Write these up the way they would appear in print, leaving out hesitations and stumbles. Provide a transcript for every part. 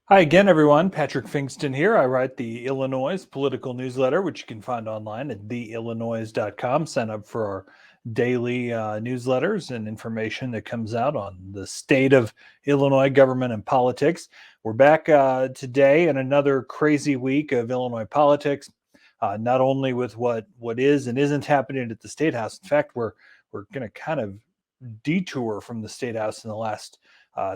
Hi again, everyone. Patrick Pfingsten here. I write the Illinoize political newsletter, which you can find online at theillinoise.com. Sign up for our daily newsletters and information that comes out on the state of Illinois government and politics. We're back today in another crazy week of Illinois politics, not only with what is and isn't happening at the State House. In fact, we're going to kind of detour from the State House in the last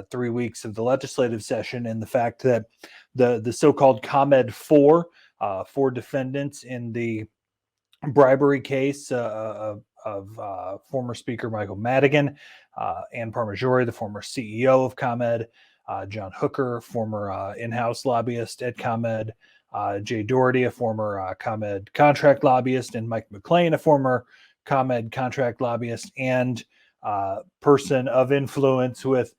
3 weeks of the legislative session, and the fact that the so-called ComEd 4, four defendants in the bribery case of former Speaker Michael Madigan, Ann Parmajori, the former CEO of ComEd, John Hooker, former in-house lobbyist at ComEd, Jay Doherty, a former ComEd contract lobbyist, and Mike McLean, a former ComEd contract lobbyist and person of influence with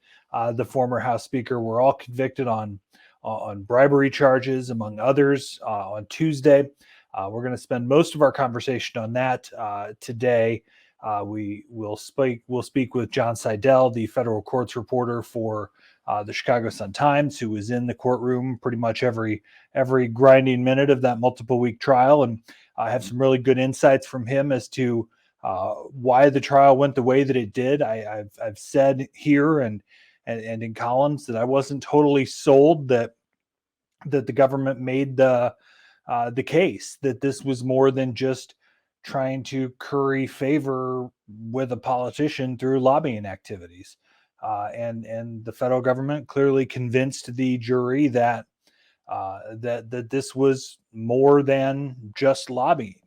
the former House Speaker, were all convicted on bribery charges, among others, on Tuesday. We're going to spend most of our conversation on that today. We will speak with Jon Seidel, the federal courts reporter for the Chicago Sun-Times, who was in the courtroom pretty much every grinding minute of that multiple week trial, and I have some really good insights from him as to why the trial went the way that it did. I've said here and in columns that I wasn't totally sold that the government made the case that this was more than just trying to curry favor with a politician through lobbying activities, and the federal government clearly convinced the jury that that this was more than just lobbying.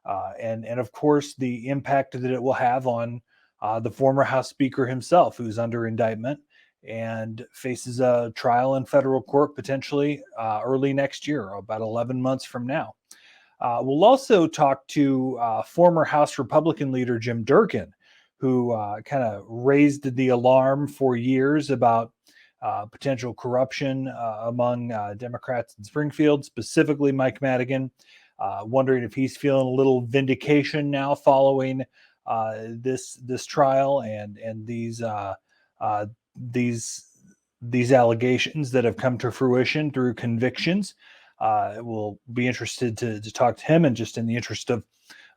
And of course, the impact that it will have on the former House Speaker himself, who's under indictment and faces a trial in federal court potentially early next year, about 11 months from now. We'll also talk to former House Republican leader Jim Durkin, who kind of raised the alarm for years about potential corruption among Democrats in Springfield, specifically Mike Madigan. Wondering if he's feeling a little vindication now following this trial and these allegations that have come to fruition through convictions. We'll be interested to talk to him, and just in the interest of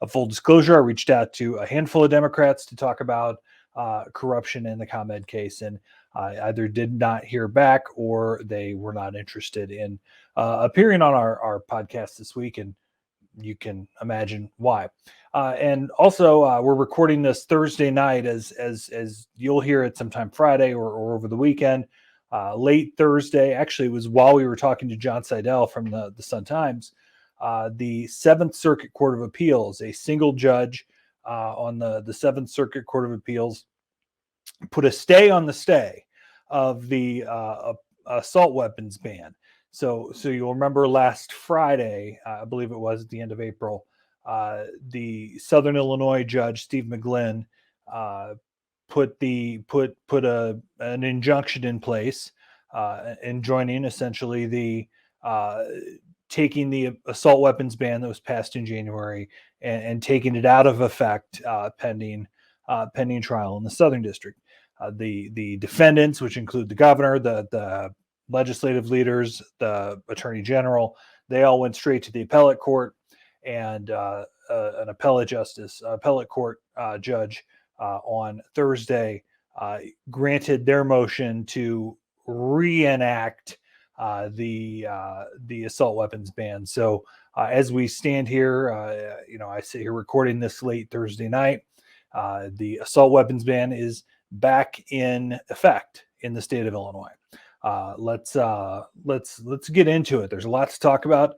full disclosure, I reached out to a handful of Democrats to talk about corruption in the ComEd case, and I either did not hear back or they were not interested in appearing on our podcast this week, and you can imagine why. And also, we're recording this Thursday night, as you'll hear it sometime Friday or over the weekend. Late Thursday, actually, it was while we were talking to Jon Seidel from the Sun-Times. The Seventh Circuit Court of Appeals, a single judge on the Seventh Circuit Court of Appeals, put a stay on the stay of the assault weapons ban. So you'll remember last Friday, I believe it was at the end of April, the Southern Illinois judge Steve McGlynn put an injunction in place, enjoining essentially the taking the assault weapons ban that was passed in January and taking it out of effect pending trial in the Southern District. The defendants, which include the governor, the legislative leaders, the attorney general, they all went straight to the appellate court, and an appellate court judge on Thursday granted their motion to reenact the assault weapons ban. So as we stand here, I sit here recording this late Thursday night. The assault weapons ban is back in effect in the state of Illinois. Let's get into it. There's a lot to talk about,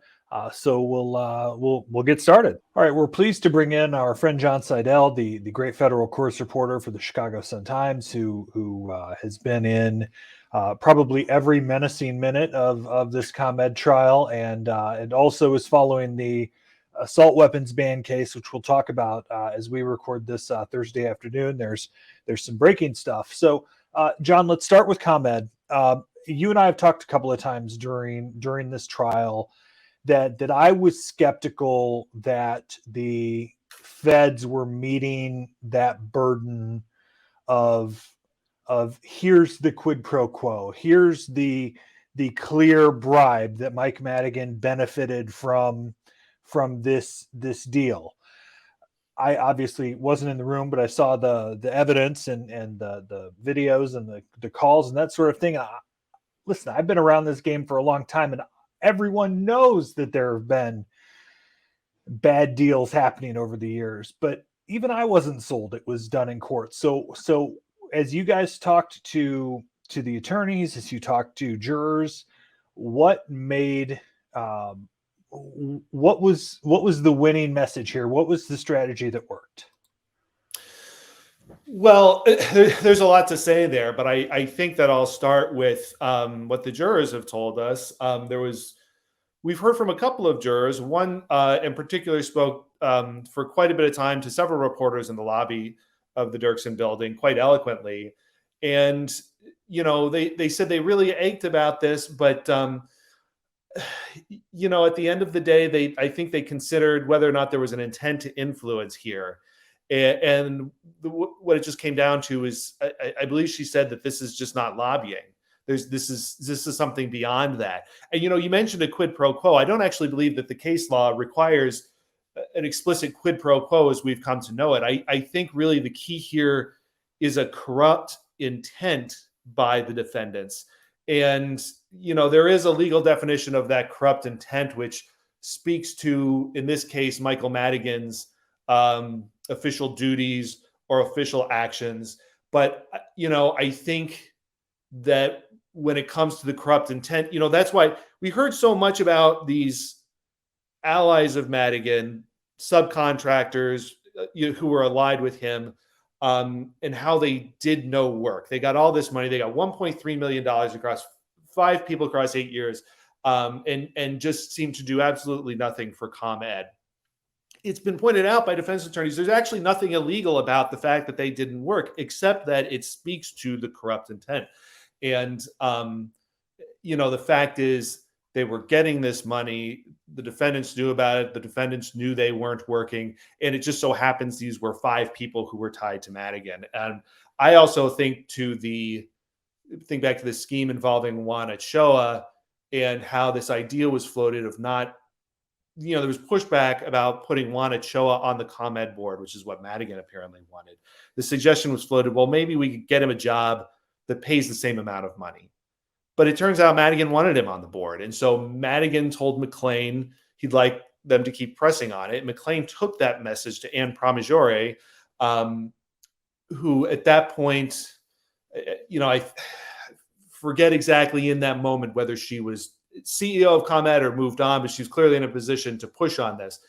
so we'll get started. All right, we're pleased to bring in our friend Jon Seidel, the great federal courts reporter for the Chicago Sun-Times, who has been in probably every menacing minute of this ComEd trial, and also is following the assault weapons ban case, which we'll talk about as we record this Thursday afternoon. There's some breaking stuff. So, Jon, let's start with ComEd. You and I have talked a couple of times during this trial that I was skeptical that the feds were meeting that burden of here's the quid pro quo, here's the the clear bribe that Mike Madigan benefited from this deal. I obviously wasn't in the room, but I saw the evidence and the videos and the calls and that sort of thing. Listen, I've been around this game for a long time, and everyone knows that there have been bad deals happening over the years, but even I wasn't sold it was done in court. So as you guys talked to the attorneys, as you talked to jurors, what made what was the winning message here? What was the strategy that worked? Well, there's a lot to say there, but I think that I'll start with what the jurors have told us. We've heard from a couple of jurors. One in particular spoke for quite a bit of time to several reporters in the lobby of the Durkin building, quite eloquently. And, they said they really ached about this, but, at the end of the day, I think they considered whether or not there was an intent to influence here. And what it just came down to is, I believe she said that this is just not lobbying. This is something beyond that. And, you mentioned a quid pro quo. I don't actually believe that the case law requires an explicit quid pro quo as we've come to know it. I think really the key here is a corrupt intent by the defendants. And, there is a legal definition of that corrupt intent, which speaks to, in this case, Michael Madigan's official duties or official actions. But, I think that when it comes to the corrupt intent, that's why we heard so much about these allies of Madigan, subcontractors who were allied with him, and how they did no work. They got all this money. They got $1.3 million across 5 people across 8 years, and just seemed to do absolutely nothing for ComEd. It's been pointed out by defense attorneys, there's actually nothing illegal about the fact that they didn't work, except that it speaks to the corrupt intent. And, the fact is they were getting this money. The defendants knew about it. The defendants knew they weren't working. And it just so happens these were 5 people who were tied to Madigan. And I also think back to the scheme involving Juan Ochoa and how this idea was floated of not, there was pushback about putting Juan Ochoa on the ComEd board, which is what Madigan apparently wanted. The suggestion was floated, well, maybe we could get him a job that pays the same amount of money. But it turns out Madigan wanted him on the board. And so Madigan told McLean he'd like them to keep pressing on it. McLean took that message to Anne Pramaggiore, who at that point, I forget exactly in that moment whether she was CEO of ComEd or moved on, but she was clearly in a position to push on this.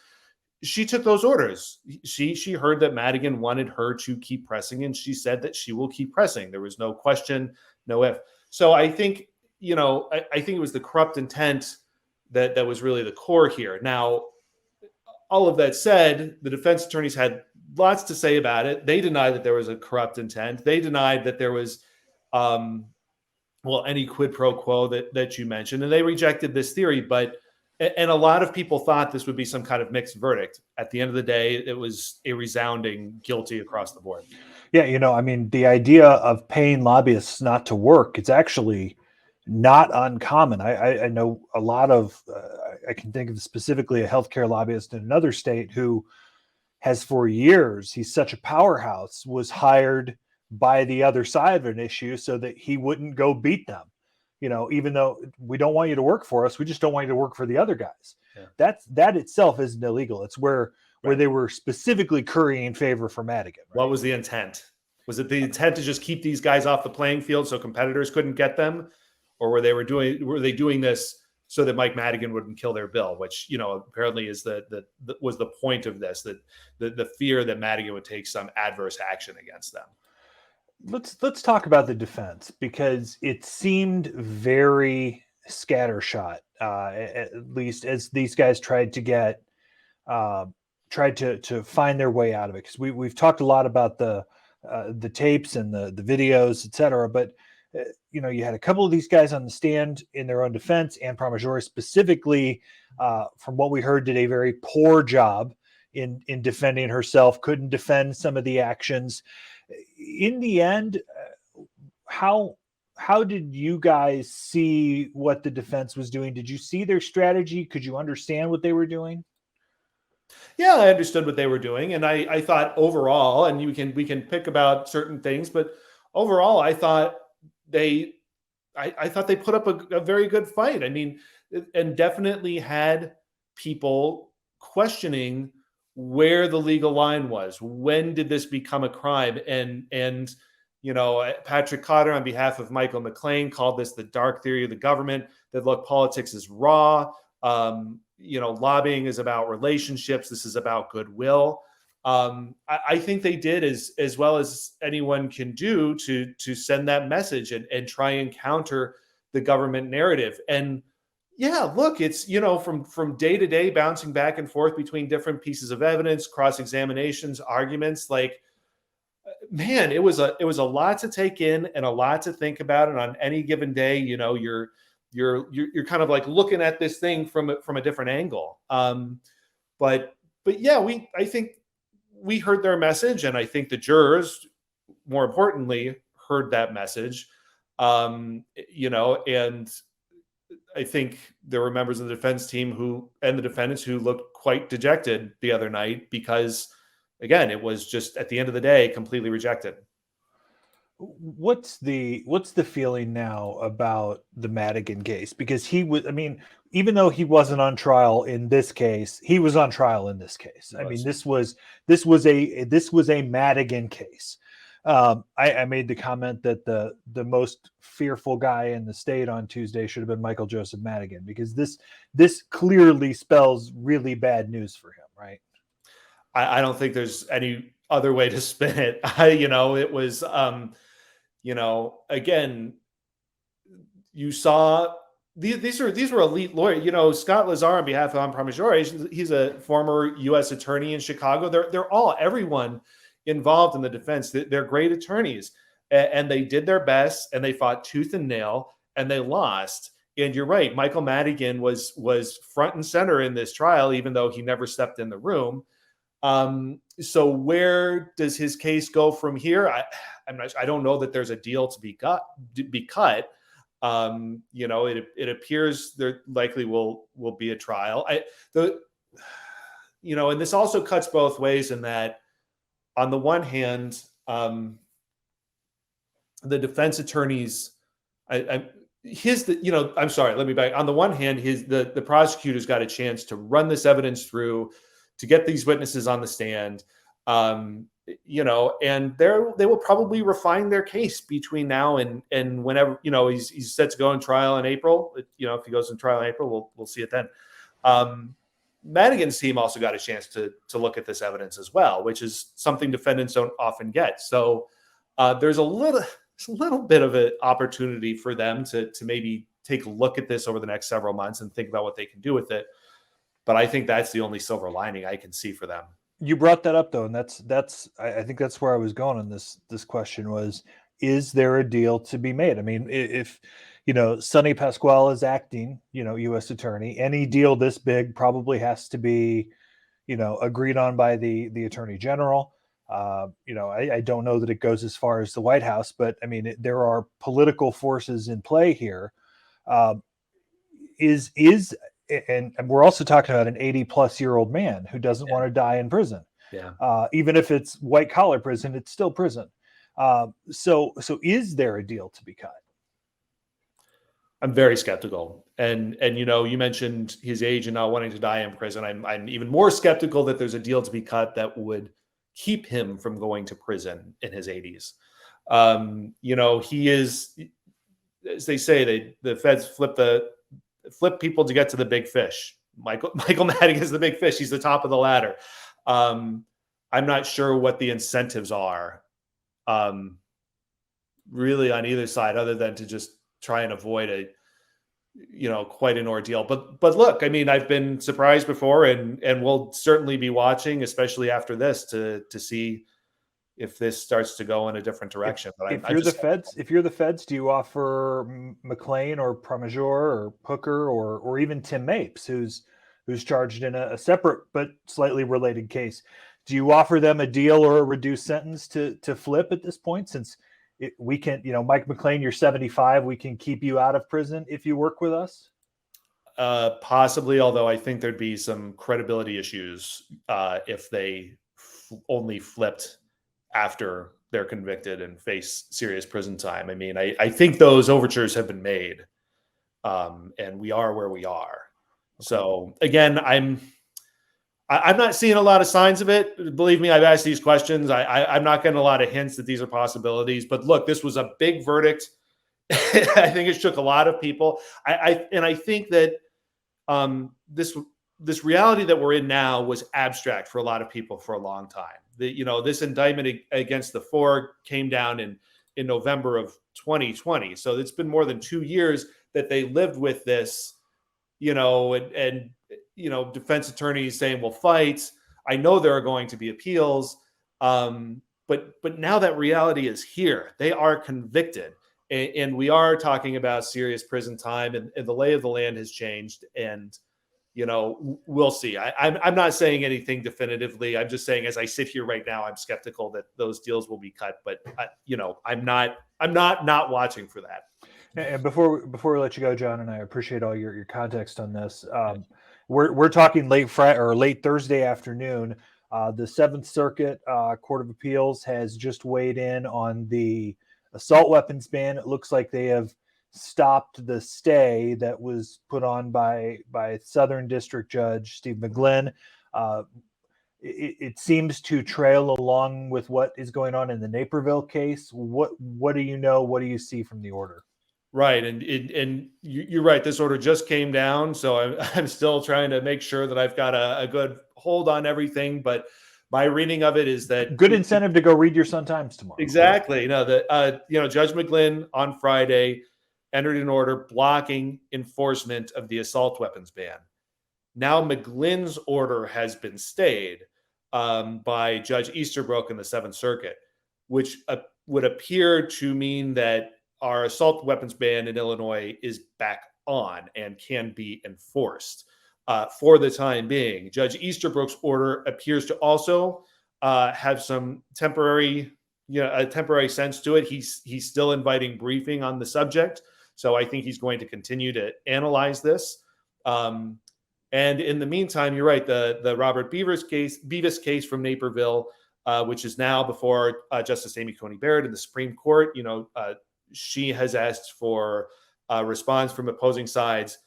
She took those orders. She heard that Madigan wanted her to keep pressing, and she said that she will keep pressing. There was no question, no if. So I think, I think it was the corrupt intent that was really the core here. Now, all of that said, the defense attorneys had lots to say about it. They denied that there was a corrupt intent. They denied that there was, any quid pro quo that you mentioned, and they rejected this theory. And a lot of people thought this would be some kind of mixed verdict. At the end of the day, it was a resounding guilty across the board. Yeah, the idea of paying lobbyists not to work, it's actually not uncommon. I know a lot of, I can think of specifically a healthcare lobbyist in another state who has for years, he's such a powerhouse, was hired by the other side of an issue so that he wouldn't go beat them. Even though we don't want you to work for us, we just don't want you to work for the other guys. Yeah. That itself isn't illegal. It's where they were specifically currying favor for Madigan. Right? What was the intent? Was it the intent to just keep these guys off the playing field so competitors couldn't get them? Or were they doing this so that Mike Madigan wouldn't kill their bill, which, apparently is was the point of this, that the fear that Madigan would take some adverse action against them. Let's talk about the defense, because it seemed very scattershot, at least as these guys tried to find their way out of it. Because we've talked a lot about the tapes and the videos, etc. But you had a couple of these guys on the stand in their own defense. Anne Pramaggiore specifically, from what we heard, did a very poor job in defending herself. Couldn't defend some of the actions. In the end, how how did you guys see what the defense was doing? Did you see their strategy? Could you understand what they were doing? Yeah, I understood what they were doing, and I thought overall, and we can pick about certain things, but overall, I thought they I thought they put up a very good fight. I mean, and definitely had people questioning where the legal line was. When did this become a crime? And Patrick Cotter, on behalf of Michael McLean, called this the dark theory of the government. That look, politics is raw. Lobbying is about relationships. This is about goodwill. I think they did as well as anyone can do to send that message and try and counter the government narrative. And yeah, look, it's from day to day, bouncing back and forth between different pieces of evidence, cross examinations, arguments. Like, man, it was a lot to take in and a lot to think about. And on any given day, you're kind of like looking at this thing from a different angle. But yeah, I think we heard their message, and I think the jurors, more importantly, heard that message. And I think there were members of the defense team and the defendants who looked quite dejected the other night because, again, it was just at the end of the day completely rejected. What's the feeling now about the Madigan case? Because he was, I mean, even though he wasn't on trial in this case, he was on trial in this case. I mean, this was a Madigan case. I made the comment that the most fearful guy in the state on Tuesday should have been Michael Joseph Madigan, because this clearly spells really bad news for him, right? I don't think there's any other way to spin it. It was, again, you saw these were elite lawyers. Scott Lazar, on behalf of Ampromajore, he's a former U.S. attorney in Chicago. Everyone involved in the defense. They're great attorneys, and they did their best, and they fought tooth and nail, and they lost. And you're right, Michael Madigan was front and center in this trial, even though he never stepped in the room. So where does his case go from here? I don't know that there's a deal to be cut. It appears there likely will be a trial. And this also cuts both ways in that, on the one hand, the defense attorneys, I'm sorry, let me back. On the one hand, the prosecutor's got a chance to run this evidence through, to get these witnesses on the stand, and they will probably refine their case between now and whenever, he's set to go in trial in April. If he goes in trial in April, we'll see it then. Madigan's team also got a chance to look at this evidence as well, which is something defendants don't often get. So there's a little bit of an opportunity for them to maybe take a look at this over the next several months and think about what they can do with it. But I think that's the only silver lining I can see for them. You brought that up, though, and I think that's where I was going on this question was, is there a deal to be made? I mean, if Sonny Pasquale is acting, U.S. attorney, any deal this big probably has to be, agreed on by the attorney general. I don't know that it goes as far as the White House, but I mean, there are political forces in play here. And we're also talking about an 80-plus-year-old man who doesn't want to die in prison. Yeah. Even if it's white collar prison, it's still prison. So is there a deal to be cut? I'm very skeptical. And you mentioned his age and not wanting to die in prison. I'm even more skeptical that there's a deal to be cut that would keep him from going to prison in his 80s. He is, as they say, the feds flip people to get to the big fish. Michael Madigan is the big fish. He's the top of the ladder. I'm not sure what the incentives are, really, on either side, other than to just try and avoid quite an ordeal. But look, I mean, I've been surprised before, and we'll certainly be watching, especially after this, to see if this starts to go in a different direction. If you're the feds, do you offer McLean or Pramajor or Hooker or even Tim Mapes, who's charged in a separate but slightly related case? Do you offer them a deal or a reduced sentence to flip at this point, since we can, Mike McLean, you're 75. We can keep you out of prison if you work with us? Possibly, although I think there'd be some credibility issues if they only flipped after they're convicted and face serious prison time. I mean, I think those overtures have been made, and we are where we are. Okay. So again, I'm not seeing a lot of signs of it. Believe me, I've asked these questions. I'm not getting a lot of hints that these are possibilities. But look, this was a big verdict. I think it shook a lot of people. I think that this reality that we're in now was abstract for a lot of people for a long time. This indictment against the four came down in November of 2020. So it's been more than 2 years that they lived with this, and defense attorneys saying, we'll fight. I know there are going to be appeals. But now that reality is here, they are convicted. And we are talking about serious prison time, and the lay of the land has changed. And, we'll see. I'm not saying anything definitively. I'm just saying, as I sit here right now, I'm skeptical that those deals will be cut. But, I'm not watching for that. And before we let you go, Jon, and I appreciate all your context on this. We're talking late Friday or late Thursday afternoon. The Seventh Circuit Court of Appeals has just weighed in on the assault weapons ban. It looks like they have stopped the stay that was put on by Southern District Judge Steve McGlynn. It seems to trail along with what is going on in the Naperville case. What do you know? What do you see from the order? Right. And you're right. This order just came down. So I'm still trying to make sure that I've got a good hold on everything. But my reading of it is that good incentive to go read your Sun-Times tomorrow. Exactly. Judge McGlynn on Friday entered an order blocking enforcement of the assault weapons ban. Now McGlynn's order has been stayed by Judge Easterbrook in the Seventh Circuit, which would appear to mean that our assault weapons ban in Illinois is back on and can be enforced for the time being. Judge Easterbrook's order appears to also have some temporary sense to it. He's still inviting briefing on the subject. So I think he's going to continue to analyze this. And in the meantime, you're right, the Robert Beavis case from Naperville, which is now before Justice Amy Coney Barrett in the Supreme Court, she has asked for a response from opposing sides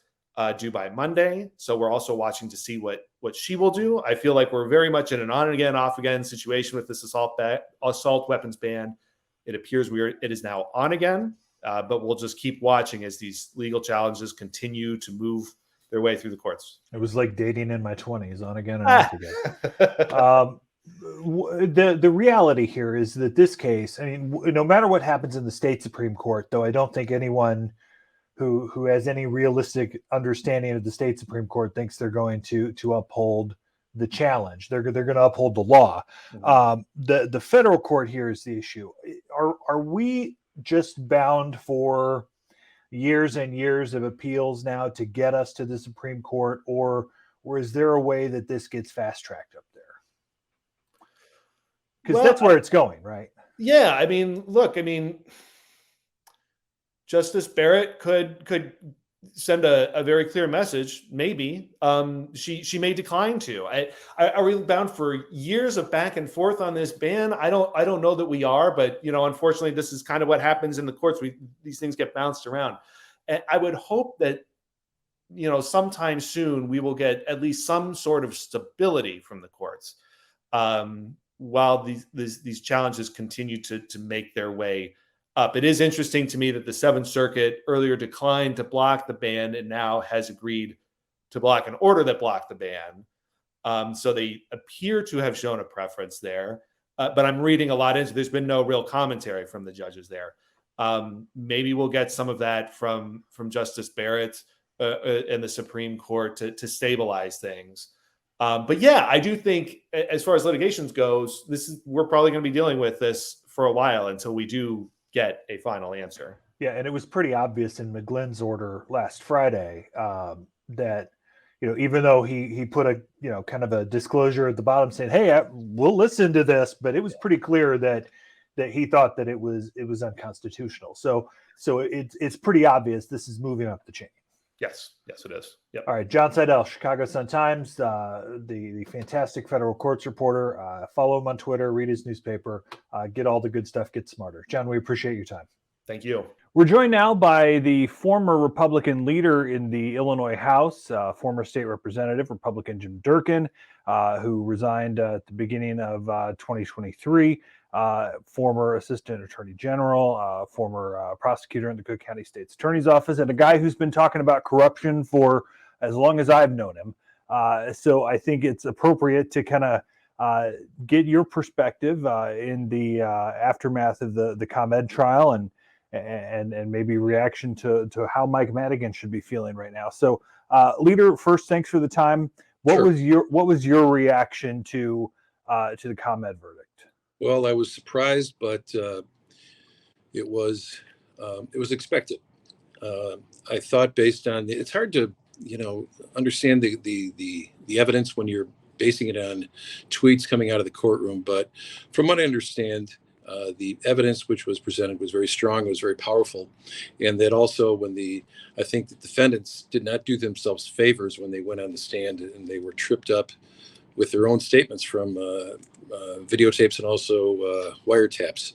due by Monday. So we're also watching to see what she will do. I feel like we're very much in an on again, off again situation with this assault weapons ban. It appears it is now on again, but we'll just keep watching as these legal challenges continue to move their way through the courts. It was like dating in my 20s, on again and off again. The reality here is that this case, I mean, no matter what happens in the state Supreme Court, though I don't think anyone who has any realistic understanding of the state Supreme Court thinks they're going to uphold the challenge. They're going to uphold the law. Mm-hmm. The federal court here is the issue. Are we just bound for years and years of appeals now to get us to the Supreme Court, or is there a way that this gets fast tracked up there? Because that's where it's going, right? Yeah, look, Justice Barrett could send a very clear message. Maybe she may decline to. Are we bound for years of back and forth on this ban? I don't know that we are, but unfortunately, this is kind of what happens in the courts. These things get bounced around, and I would hope that sometime soon we will get at least some sort of stability from the courts. While these challenges continue to make their way up. It is interesting to me that the Seventh Circuit earlier declined to block the ban and now has agreed to block an order that blocked the ban. So they appear to have shown a preference there. But I'm reading a lot into, there's been no real commentary from the judges there. Maybe we'll get some of that from Justice Barrett in the Supreme Court to stabilize things. But yeah, I do think as far as litigations goes, we're probably going to be dealing with this for a while until we do get a final answer. Yeah, and it was pretty obvious in McGlynn's order last Friday that even though he put a kind of a disclosure at the bottom saying, "Hey, we'll listen to this," but it was pretty clear that that he thought that it was unconstitutional. So it's pretty obvious this is moving up the chain. Yes, it is. Yep. All right, Jon Seidel, Chicago Sun-Times, the fantastic federal courts reporter. Follow him on Twitter, read his newspaper, get all the good stuff, get smarter. Jon, we appreciate your time. Thank you. We're joined now by the former Republican leader in the Illinois House, former state representative, Republican Jim Durkin, who resigned at the beginning of 2023, former assistant attorney general, former prosecutor in the Cook County State's Attorney's Office, and a guy who's been talking about corruption for as long as I've known him. So I think it's appropriate to kind of get your perspective in the aftermath of the ComEd trial and maybe reaction to how Mike Madigan should be feeling right now. So, leader, first, thanks for the time. What was your reaction to the ComEd verdict? Well, I was surprised, but it was expected. I thought based on it's hard to understand the evidence when you're basing it on tweets coming out of the courtroom. But from what I understand, the evidence which was presented was very strong, it was very powerful, and that also I think the defendants did not do themselves favors when they went on the stand, and they were tripped up with their own statements from videotapes and also wiretaps,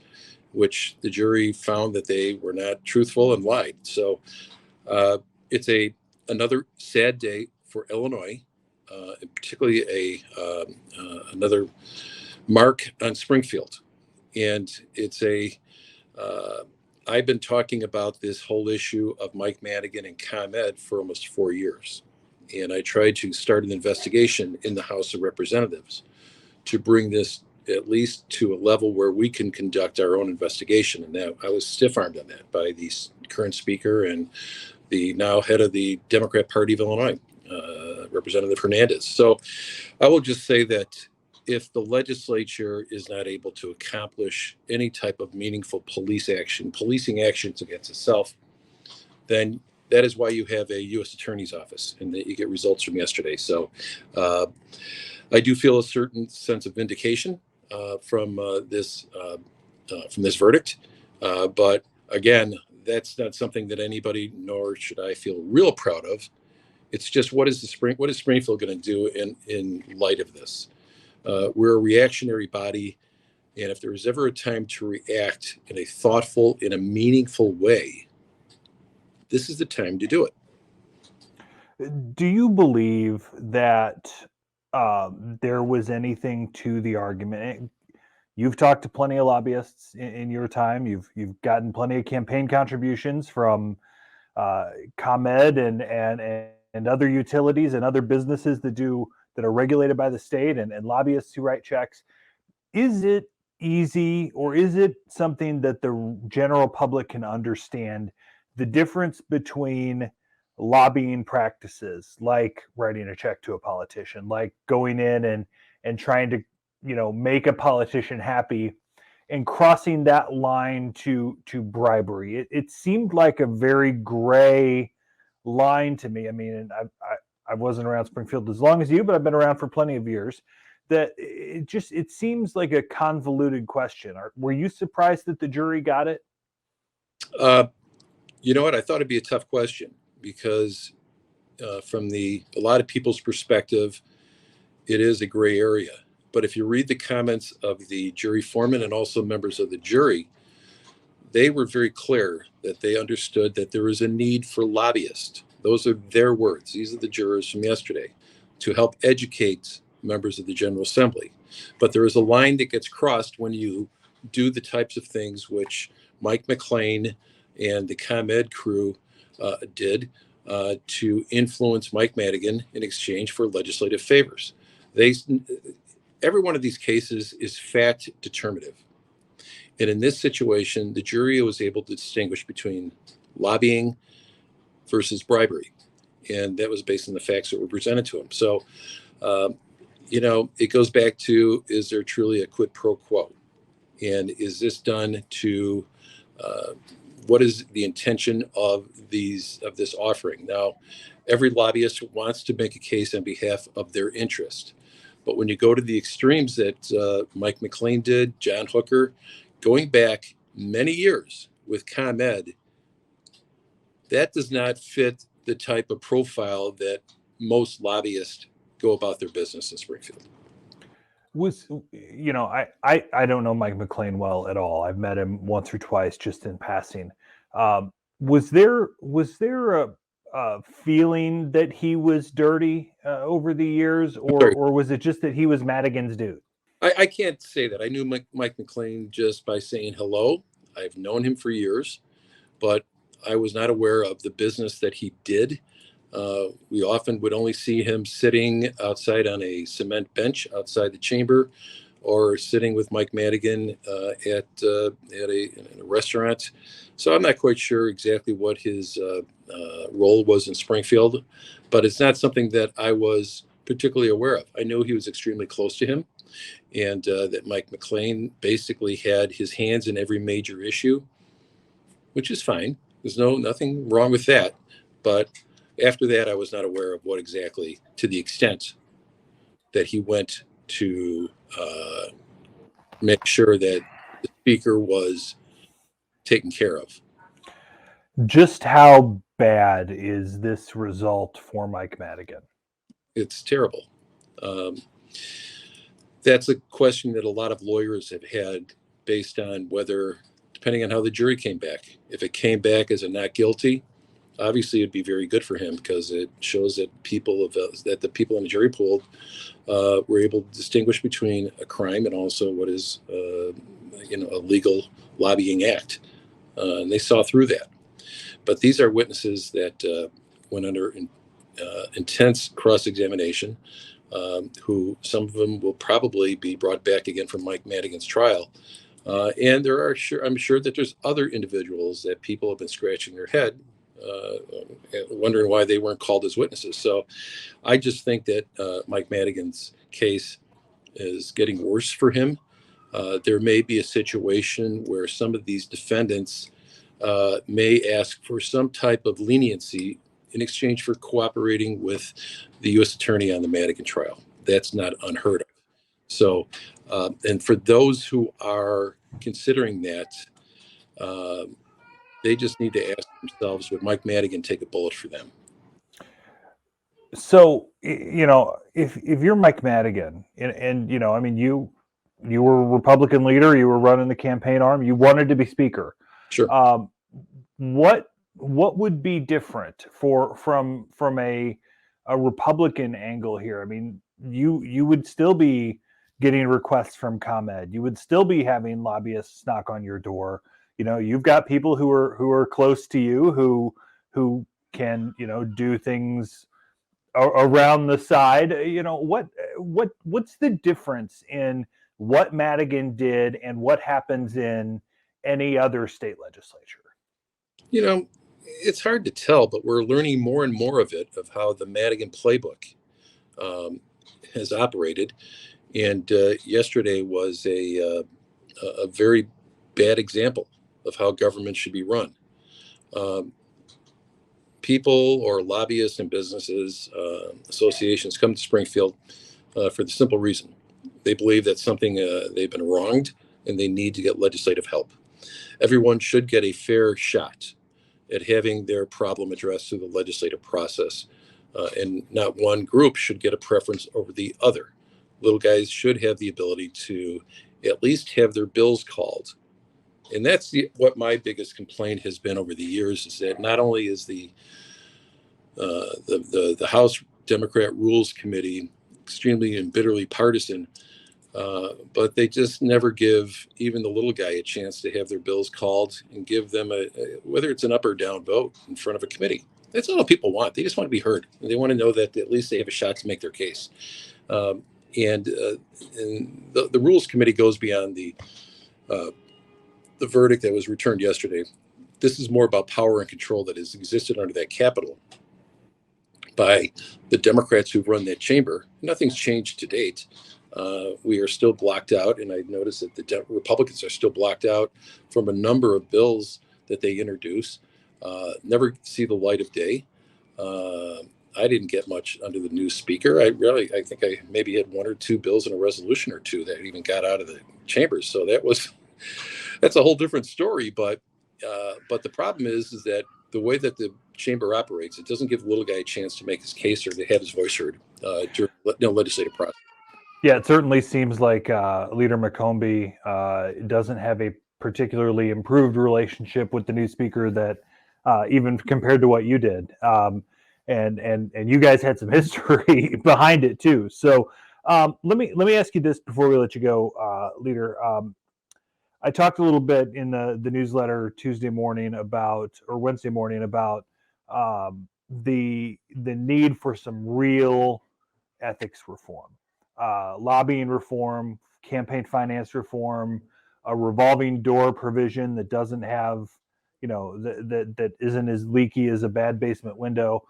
which the jury found that they were not truthful and lied. So it's another sad day for Illinois, particularly another mark on Springfield. And it's I've been talking about this whole issue of Mike Madigan and ComEd for almost 4 years. And I tried to start an investigation in the House of Representatives to bring this at least to a level where we can conduct our own investigation. And now I was stiff-armed on that by the current speaker and the now head of the Democrat Party of Illinois, Representative Hernandez. So I will just say that if the legislature is not able to accomplish any type of meaningful policing actions against itself, then that is why you have a U.S. Attorney's Office and that you get results from yesterday. So I do feel a certain sense of vindication from this verdict. But again, that's not something that anybody, nor should I feel real proud of. It's just what is Springfield going to do in light of this? We're a reactionary body, and if there is ever a time to react in a thoughtful, in a meaningful way, this is the time to do it. Do you believe that there was anything to the argument? You've talked to plenty of lobbyists in your time. You've gotten plenty of campaign contributions from ComEd and other utilities and other businesses that are regulated by the state and lobbyists who write checks. Is it easy, or is it something that the general public can understand, the difference between lobbying practices like writing a check to a politician, like going in and trying to make a politician happy, and crossing that line to bribery? It seemed like a very gray line to me. I mean, and I wasn't around Springfield as long as you, but I've been around for plenty of years. That it seems like a convoluted question. Were you surprised that the jury got it? You know what? I thought it'd be a tough question because from a lot of people's perspective, it is a gray area. But if you read the comments of the jury foreman and also members of the jury, they were very clear that they understood that there is a need for lobbyists. Those are their words. These are the jurors from yesterday, to help educate members of the General Assembly. But there is a line that gets crossed when you do the types of things which Mike McLean and the ComEd crew did to influence Mike Madigan in exchange for legislative favors. Every one of these cases is fact determinative. And in this situation, the jury was able to distinguish between lobbying versus bribery. And that was based on the facts that were presented to him. So, it goes back to, is there truly a quid pro quo? And is this done to, what is the intention of this offering? Now, every lobbyist wants to make a case on behalf of their interest. But when you go to the extremes that Mike McLean did, John Hooker, going back many years with ComEd, that does not fit the type of profile that most lobbyists go about their business in Springfield. I don't know Mike McLean well at all. I've met him once or twice just in passing. Was there a feeling that he was dirty over the years, or was it just that he was Madigan's dude? I can't say that. I knew Mike McLean just by saying hello. I've known him for years, but I was not aware of the business that he did. We often would only see him sitting outside on a cement bench outside the chamber, or sitting with Mike Madigan at a restaurant. So I'm not quite sure exactly what his role was in Springfield, but it's not something that I was particularly aware of. I know he was extremely close to him, and that Mike McLean basically had his hands in every major issue, which is fine. There's nothing wrong with that. But after that, I was not aware of what exactly, to the extent that he went to make sure that the speaker was taken care of. Just how bad is this result for Mike Madigan? It's terrible. That's a question that a lot of lawyers have had based on whether, depending on how the jury came back. If it came back as a not guilty, obviously it'd be very good for him, because it shows that the people in the jury pool were able to distinguish between a crime and also what is a legal lobbying act, and they saw through that. But these are witnesses that went under intense cross-examination, who some of them will probably be brought back again from Mike Madigan's trial. And I'm sure that there's other individuals that people have been scratching their head, wondering why they weren't called as witnesses. So I just think that Mike Madigan's case is getting worse for him. There may be a situation where some of these defendants may ask for some type of leniency in exchange for cooperating with the U.S. attorney on the Madigan trial. That's not unheard of. So, and for those who are considering that, they just need to ask themselves, would Mike Madigan take a bullet for them? So, if you're Mike Madigan, and you were a Republican leader, you were running the campaign arm, you wanted to be speaker. Sure. What would be different from a Republican angle here? I mean, you would still be getting requests from ComEd. You would still be having lobbyists knock on your door. You've got people who are close to you who can do things around the side. What's the difference in what Madigan did and what happens in any other state legislature? It's hard to tell, but we're learning more and more of how the Madigan playbook has operated. And yesterday was a very bad example of how government should be run. People or lobbyists and businesses, associations come to Springfield for the simple reason. They believe that they've been wronged and they need to get legislative help. Everyone should get a fair shot at having their problem addressed through the legislative process. And not one group should get a preference over the other. Little guys should have the ability to at least have their bills called. And that's what my biggest complaint has been over the years, is that not only is the House Democrat Rules Committee extremely and bitterly partisan, but they just never give even the little guy a chance to have their bills called and give them whether it's an up or down vote in front of a committee. That's all people want. They just want to be heard. And they want to know that at least they have a shot to make their case. And the Rules Committee goes beyond the verdict that was returned yesterday. This is more about power and control that has existed under that Capitol by the Democrats who've run that chamber. Nothing's changed to date. We are still blocked out, and I noticed that the Republicans are still blocked out from a number of bills that they introduce. Never see the light of day. I didn't get much under the new speaker. I think I maybe had one or two bills and a resolution or two that even got out of the chambers. So that was that's a whole different story. But the problem is that the way that the chamber operates, it doesn't give the little guy a chance to make his case or to have his voice heard during legislative process. Yeah, it certainly seems like Leader McCombie doesn't have a particularly improved relationship with the new speaker that even compared to what you did. And you guys had some history behind it too. So let me ask you this before we let you go, Leader. I talked a little bit in the newsletter Tuesday morning or Wednesday morning about the need for some real ethics reform, lobbying reform, campaign finance reform, a revolving door provision that doesn't have, that isn't as leaky as a bad basement window.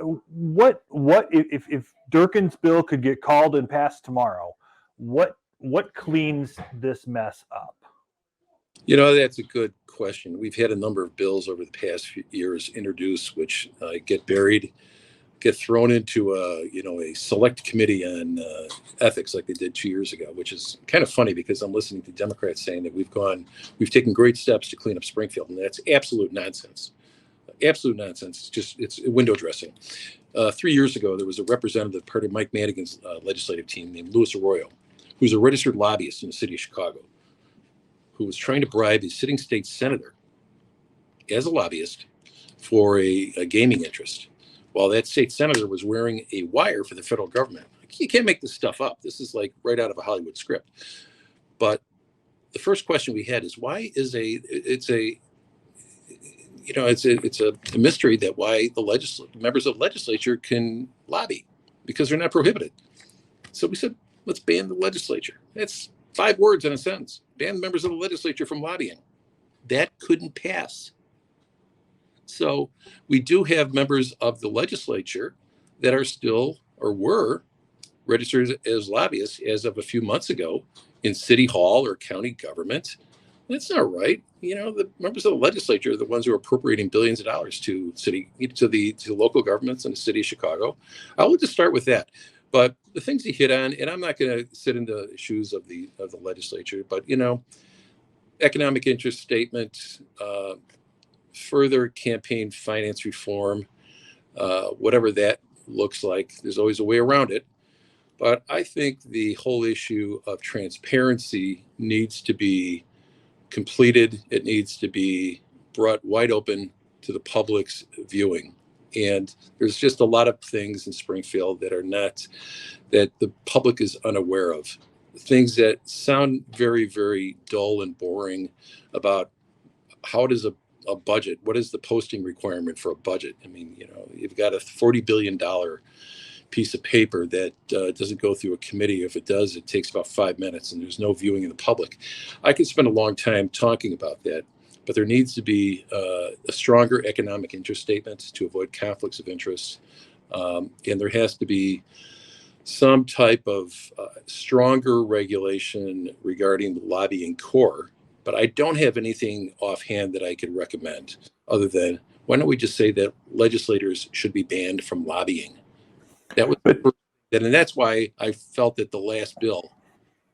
What if Durkin's bill could get called and passed tomorrow? What cleans this mess up? That's a good question. We've had a number of bills over the past few years introduced, which get buried, get thrown into a select committee on ethics like they did 2 years ago, which is kind of funny because I'm listening to Democrats saying that we've taken great steps to clean up Springfield, and that's absolute nonsense. Absolute nonsense. It's window dressing. 3 years ago, there was a representative part of Mike Madigan's legislative team named Louis Arroyo, who's a registered lobbyist in the city of Chicago, who was trying to bribe a sitting state senator as a lobbyist for a gaming interest, while that state senator was wearing a wire for the federal government. You can't make this stuff up. This is like right out of a Hollywood script. But the first question we had is why is it's a mystery that why the members of the legislature can lobby, because they're not prohibited. So we said, let's ban the legislature. That's 5 words in a sentence. Ban members of the legislature from lobbying. That couldn't pass. So we do have members of the legislature that are still or were registered as lobbyists as of a few months ago in city hall or county government. That's not right. The members of the legislature are the ones who are appropriating billions of dollars to the local governments in the city of Chicago. I'll just start with that. But the things he hit on, and I'm not going to sit in the shoes of the legislature, but economic interest statement, further campaign finance reform, whatever that looks like, there's always a way around it. But I think the whole issue of transparency needs to be completed. It needs to be brought wide open to the public's viewing. And there's just a lot of things in Springfield that the public is unaware of. Things that sound very, very dull and boring about how does a budget, what is the posting requirement for a budget? I mean, you've got a $40 billion piece of paper that doesn't go through a committee. If it does, it takes about 5 minutes and there's no viewing in the public. I could spend a long time talking about that. But there needs to be a stronger economic interest statement to avoid conflicts of interest. And there has to be some type of stronger regulation regarding the lobbying core. But I don't have anything offhand that I could recommend other than why don't we just say that legislators should be banned from lobbying? That was and that's why I felt that the last bill,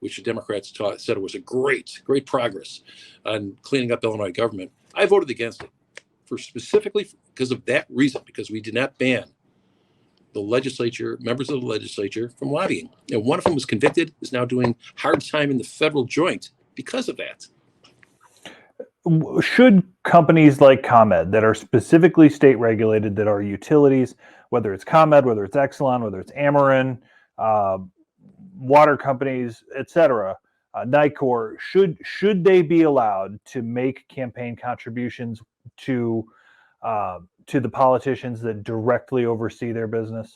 which the Democrats said it was a great members on cleaning up Illinois government. I voted against it specifically because of that reason, because we did not ban the members of the legislature from lobbying. And one of them was convicted, is now doing hard time in the federal joint because of that. Should companies like ComEd that are specifically state regulated, that are utilities, whether it's ComEd, whether it's Exelon, whether it's Ameren, water companies, etc., NICOR, should they be allowed to make campaign contributions to the politicians that directly oversee their business?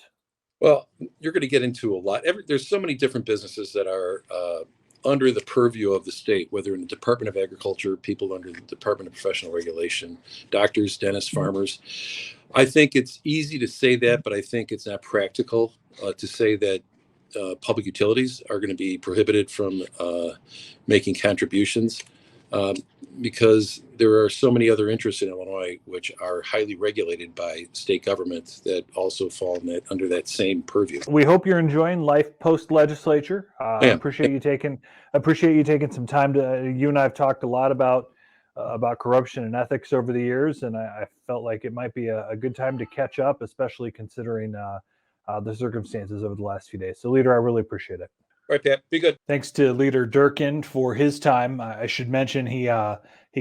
Well, you're going to get into a lot. There's so many different businesses that are under the purview of the state, whether in the Department of Agriculture, people under the Department of Professional Regulation, doctors, dentists, farmers. I think it's easy to say that, but I think it's not practical to say that public utilities are going to be prohibited from making contributions. because there are so many other interests in Illinois which are highly regulated by state governments that also fall under that same purview. We hope you're enjoying life post legislature. Appreciate you taking some time to. You and I have talked a lot about corruption and ethics over the years, and I felt like it might be a good time to catch up, especially considering the circumstances over the last few days. So, Leader, I really appreciate it. All right, Pat. Be good. Thanks to Leader Durkin for his time. I should mention he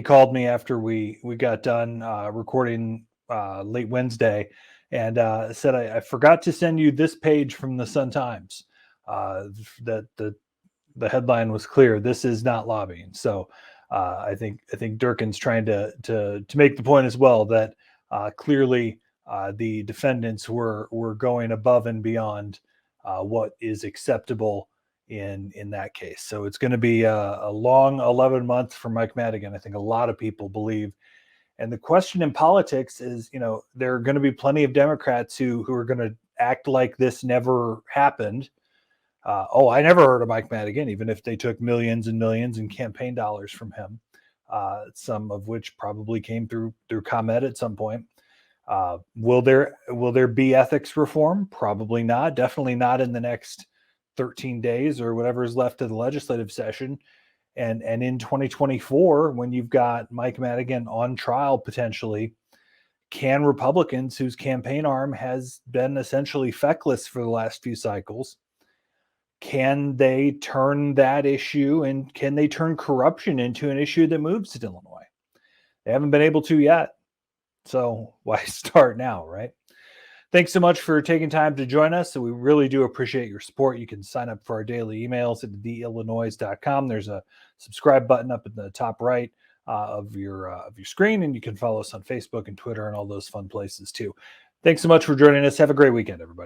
called me after we got done recording late Wednesday, and said I forgot to send you this page from the Sun-Times. That the headline was clear. This is not lobbying. So I think Durkin's trying to make the point as well that clearly the defendants were going above and beyond what is acceptable in that case. So it's going to be a long 11 months for Mike Madigan. I think a lot of people believe. And the question in politics is, there are going to be plenty of Democrats who are going to act like this never happened. I never heard of Mike Madigan, even if they took millions and millions in campaign dollars from him, some of which probably came through ComEd at some point. Will there be ethics reform? Probably not. Definitely not in the next 13 days or whatever is left of the legislative session. And in 2024, when you've got Mike Madigan on trial potentially, can Republicans, whose campaign arm has been essentially feckless for the last few cycles, can they turn that issue, and can they turn corruption into an issue that moves to Illinois? They haven't been able to yet. So why start now, right? Thanks so much for taking time to join us. So we really do appreciate your support. You can sign up for our daily emails at theillinoise.com. There's a subscribe button up in the top right of your screen, and you can follow us on Facebook and Twitter and all those fun places too. Thanks so much for joining us. Have a great weekend, everybody.